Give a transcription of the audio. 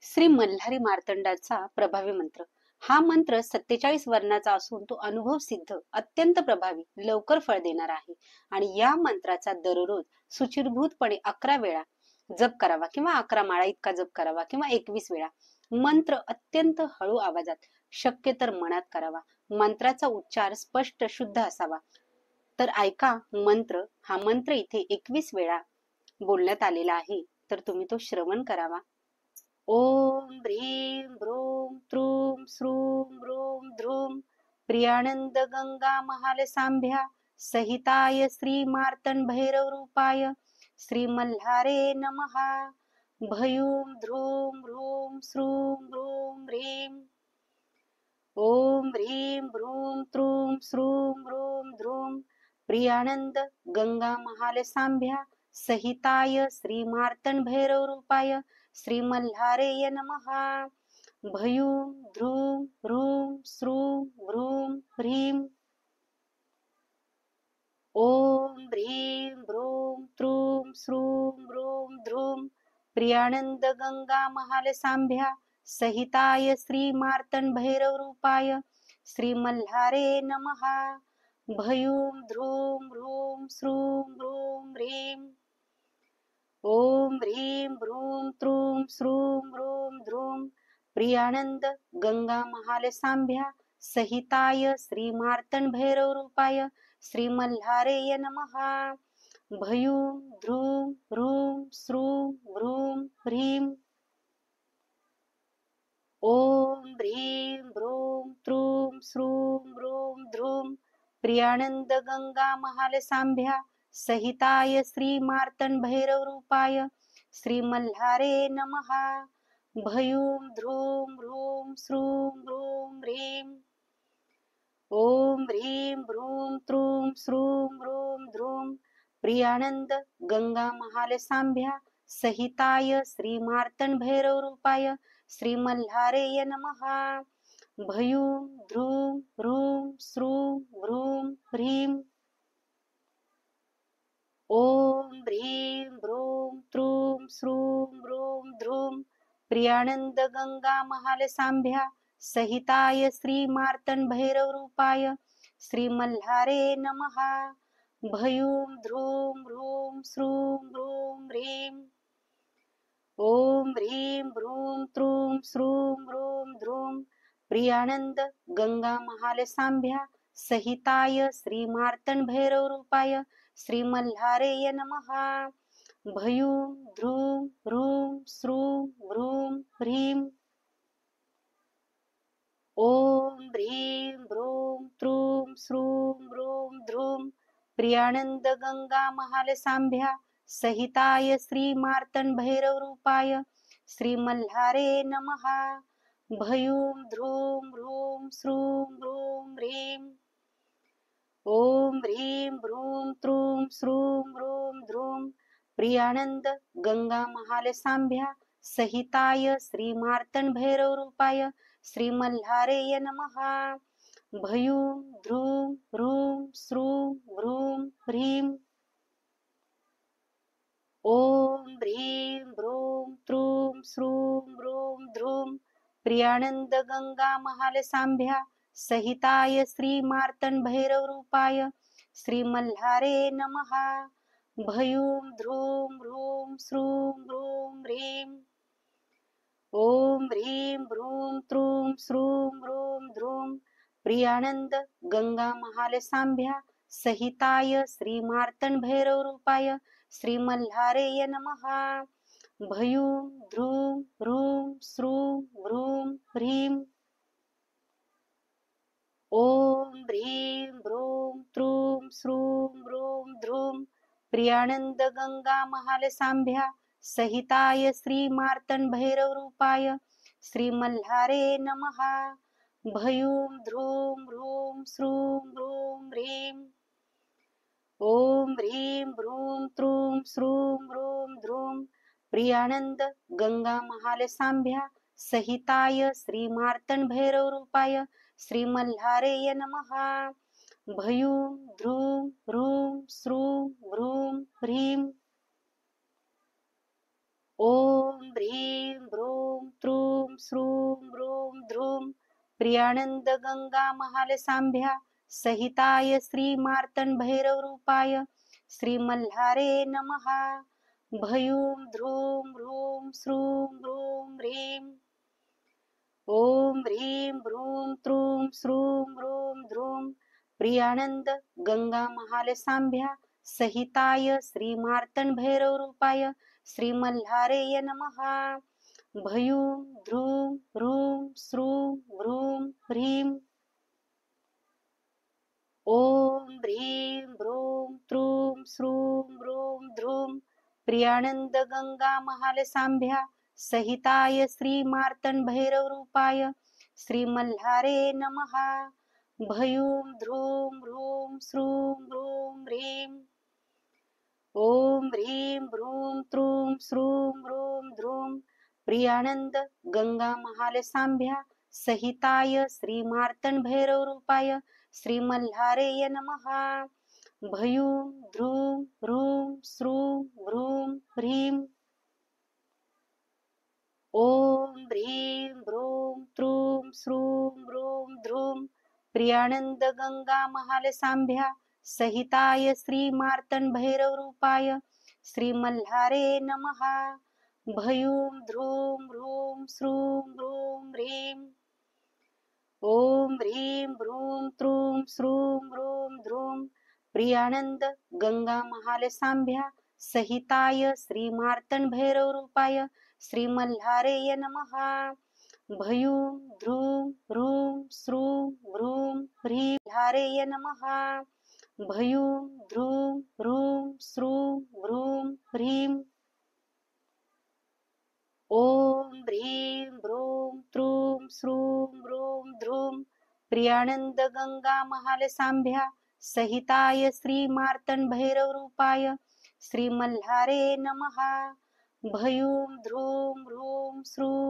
श्री मल्हारी मार्तंडाचा प्रभावी मंत्र. हा मंत्र 47 वर्णाचा असून तो अनुभव सिद्ध, अत्यंत प्रभावी, लवकर फळ देणारा आहे. आणि या मंत्राचा दररोज सुचिरभूतपणे 11 वेळा जप करावा किंवा 11 माळा इतका जप करावा किंवा 21 वेळा. मंत्र अत्यंत हळू आवाजात, शक्य तर मनात करावा. मंत्राचा उच्चार स्पष्ट शुद्ध असावा. तर ऐका मंत्र. हा मंत्र इथे 21 वेळा बोलण्यात आलेला आहे, तर तुम्ही तो श्रवण करावा. ओम ह्रीं भ्रूं त्रूं स्रूं भ्रूं ध्रूं प्रियानंद गंगा महालसांभ्या सहिताय श्री मार्तंड भैरव रूपाय श्री मल्हारे नमः. भयूं ध्रूं भ्रूं स्रूं भ्रूं ह्रीं. ओम ह्रीं भ्रूं त्रूं स्रूं भ्रूं ध्रूं प्रियानंद गंगा महालसांभ्या सहिताय श्री मार्तंड भैरव रूपाय श्री मल्हारेय नमः. भयूं ध्रूं ह्रूं स्रूं भ्रूं ह्रीं. ओम ह्रीं भ्रूं त्रूं स्रूं भ्रूं ध्रूं प्रियानंद गंगा महालसांभ्या सहिताय श्री मार्तंड भैरव रूपाय श्री मल्हारे नमः. भयूं ध्रूं ह्रूं स्रूं भ्रूं ह्रीं. ओम ह्रीं भ्रूं त्रूं स्रूं भ्रूं ध्रूं प्रियानंद गंगा महालसांभ्या सहिताय श्री मार्तंड भैरव रूपाय श्री मल्हारेय नमः. भयूं ध्रूं ह्रूं स्रूं भ्रूं ह्रीं. ओम ह्रीं भ्रूं त्रूं स्रूं भ्रूं ध्रूं प्रियानंद गंगा महालसांभ्या सहिताय श्री मार्तंड भैरव रूपाय श्री मल्हारे नमः. भयूं ध्रूं ह्रूं स्रूं भ्रूं ह्रीं. ओम ह्रीं भ्रूं त्रूं स्रूं भ्रूं ध्रूं प्रियानंद गंगा महालसांभ्या सहिताय श्री मार्तंड भैरव रूपाय श्री मल्हारेय नमः. भयूं ध्रूं ह्रूं स्रूं भ्रूं ह्रीं. ओम ह्रीं भ्रूं त्रूं स्रूं भ्रूं ध्रूं प्रियानंद गंगा महालसांभ्या सहिताय श्री मार्तंड भैरव रूपाय श्री मल्हारे नमः. भयूं ध्रूं ह्रूं स्रूं भ्रूं ह्रीं. ओम ह्रीं भ्रूं त्रूं स्रूं भ्रूं ध्रूं प्रियानंद गंगा महालसांभ्या सहिताय श्री मार्तंड भैरव रूपाय श्री मल्हारेय नमः. भयूं ध्रूं ह्रूं स्रूं भ्रूं ह्रीं. ओम ह्रीं भ्रूं त्रूं स्रूं भ्रूं ध्रूं प्रियानंद गंगा महालसांभ्या सहिताय श्री मार्तंड भैरव रूपाय श्री मल्हारे नमः. भयूं ध्रूं ह्रूं स्रूं भ्रूं ह्रीं. ओम ह्रीं भ्रूं त्रूं स्रूं भ्रूं ध्रूं प्रियानंद गंगा महालसांभ्या सहिताय श्री मार्तंड भैरव रूपाय श्री मल्हारेय नमः. भयूं ध्रूं ह्रूं स्रूं भ्रूं ह्रीं. ओम ह्रीं भ्रूं त्रूं स्रूं भ्रूं ध्रूं प्रियानंद गंगा महालसांभ्या सहिताय श्री मार्तंड भैरव रूपाय श्री मल्हारे नमः. भयूं ध्रूं ह्रूं स्रूं भ्रूं ह्रीं. ओम ह्रीं भ्रूं त्रूं स्रूं भ्रूं ध्रूं प्रियानंद गंगा महालसांभ्या सहिताय श्री मार्तंड भैरव रूपाय श्री मल्हारेय नमः. भयूं ध्रूं ह्रूं स्रूं भ्रूं ह्रीं. ओम ह्रीं भ्रूं त्रूं स्रूं भ्रूं ध्रूं प्रियानंद गंगा महालसांभ्या सहिताय श्री मार्तंड भैरव रूपाय श्री मल्हारे नमः. भयूं ध्रूं ह्रूं स्रूं भ्रूं ह्रीं. ओम ह्रीं भ्रूं त्रूं स्रूं भ्रूं ध्रूं प्रियानंद गंगा महालसांभ्या सहिताय श्री मार्तंड भैरव रूपाय श्री मल्हारेय नमः. भयूं ध्रूं ह्रूं स्रूं भ्रूं ह्रीं. ओम ह्रीं भ्रूं त्रूं प्रियानंद गंगा महाल सांभ्या सहिताय श्री मार्तंड भैरव रूपाय श्री मल्हारे नमः। भयूम ध्रूम ह्रूम श्रूम ह्रूम ह्रीम ओम ह्रीं भ्रूं त्रूं श्रूं ह्रूं ध्रूं प्रियानंद गंगा महाल सांभ्या सहिताय श्री मार्तंड भैरव रूपाय श्री मल्हारेय नमः। भयूं ध्रूं ह्रूं श्रूं ह्रूं ह्रीं ओम ह्रीं भ्रूं त्रूं श्रूं ह्रूं ध्रूं प्रियानंद गंगा महाल सांभ्या सहिताय श्री मार्तंड भैरव रूपाय श्री मल्हारे नमः। भयूं ध्रूं ह्रूं श्रूं ह्रूं ह्रीं ओम ह्रीं भ्रूं त्रूं श्रूं ह्रूं ध्रूं प्रियानंद गंगा महाल सांभ्या सहिताय श्री मार्तंड भैरव रूपाय श्री मल्हारेय नमः। भयूं ध्रूं ह्रूं श्रूं ह्रूं ह्रीं ओम ह्रीं भ्रूं त्रूं श्रूं ह्रूं ध्रूं प्रियानंद गंगा महाल सांभ्या सहिताय श्री मार्तंड भैरव रूपाय श्री मल्हारे नमः। भयूं ध्रूं ह्रूं श्रूं ह्रूं ह्रीं ओम ह्रीं भ्रूं त्रूं श्रूं ह्रूं ध्रूं प्रियानंद गंगा महाल सांभ्या सहिताय श्री मार्तंड भैरव रूपाय श्री मल्हारेय नमः। भयूं ध्रूं ह्रूं श्रूं ह्रूं ह्रीं मल्हारेय नमः। भयूं ध्रूं ह्रूं श्रूं ह्रूं ह्रीं ओम ह्रीं भ्रूं त्रूं श्रूं ह्रूं ध्रूं प्रियानंद गंगा महाल सांभ्या सहिताय श्री मार्तंड भैरव रूपाय श्री मल्हारे नमः। भयूं ध्रूं ह्रूं श्रूं